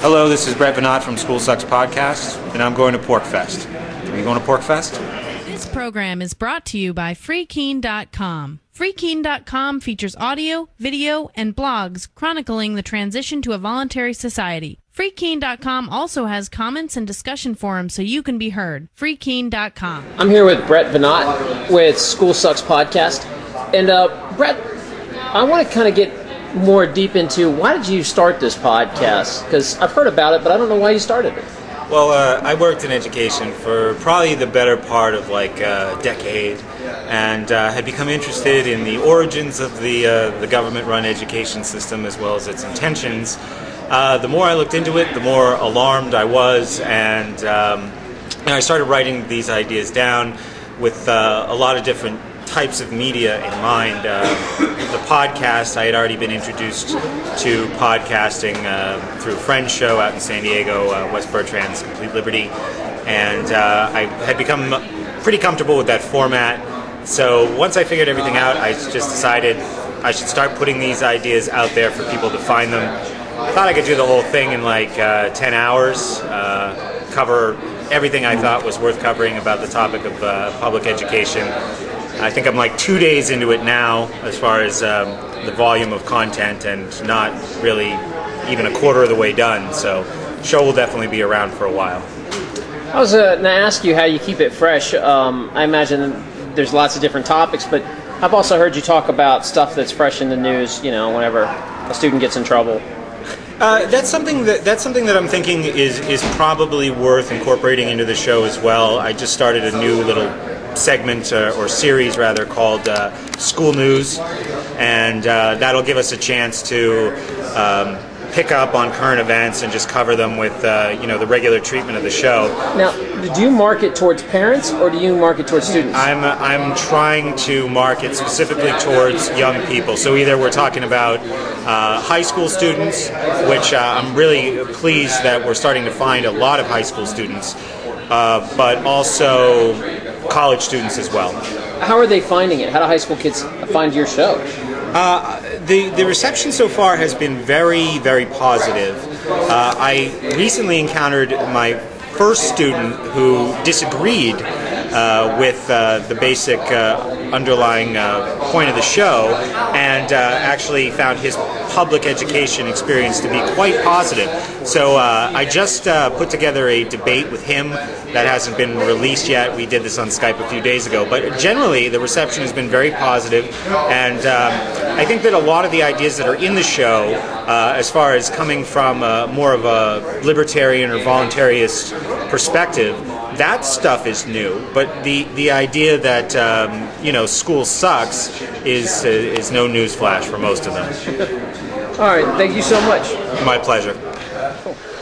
Hello, this is Veinotte from School Sucks Podcast, and I'm going to PorkFest. Are you going to PorkFest? This program is brought to you by FreeKeen.com. FreeKeen.com features audio, video, and blogs chronicling the transition to a voluntary society. FreeKeen.com also has comments and discussion forums so you can be heard. FreeKeen.com. I'm here with Brett Veinotte with School Sucks Podcast. And Brett, I want to kind of get more deep into why did you start this podcast? Because I've heard about it, but I don't know why you started it. Well, I worked in education for probably the better part of like a decade, and had become interested in the origins of the government-run education system as well as its intentions. The more I looked into it, the more alarmed I was, and I started writing these ideas down with a lot of different types of media in mind. The podcast, I had already been introduced to podcasting through a friend's show out in San Diego, Wes Bertrand's Complete Liberty, and I had become pretty comfortable with that format. So once I figured everything out, I just decided I should start putting these ideas out there for people to find them. I thought I could do the whole thing in like 10 hours, cover everything I thought was worth covering about the topic of public education. I think I'm like 2 days into it now as far as the volume of content, and not really even a quarter of the way done. So the show will definitely be around for a while. I was going to ask you how you keep it fresh. I imagine there's lots of different topics, but I've also heard you talk about stuff that's fresh in the news, you know, whenever a student gets in trouble. That's something that I'm thinking is probably worth incorporating into the show as well. I just started a new little segment or series rather called School News, and that'll give us a chance to pick up on current events and just cover them with the regular treatment of the show. Now, do you market towards parents or do you market towards students? I'm trying to market specifically towards young people. So either we're talking about high school students, which I'm really pleased that we're starting to find a lot of high school students, but also college students as well. How are they finding it? How do high school kids find your show? The reception so far has been very, very positive. I recently encountered my first student who disagreed with the basic underlying point of the show, and actually found his public education experience to be quite positive. So I just put together a debate with him that hasn't been released yet. We did this on Skype a few days ago, but generally the reception has been very positive, and I think that a lot of the ideas that are in the show, as far as coming from more of a libertarian or voluntarist perspective, that stuff is new, but the idea that school sucks is no newsflash for most of them. All right, thank you so much. My pleasure.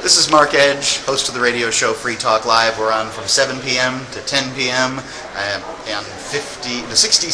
This is Mark Edge, host of the radio show Free Talk Live. We're on from 7 p.m. to 10 p.m. And 60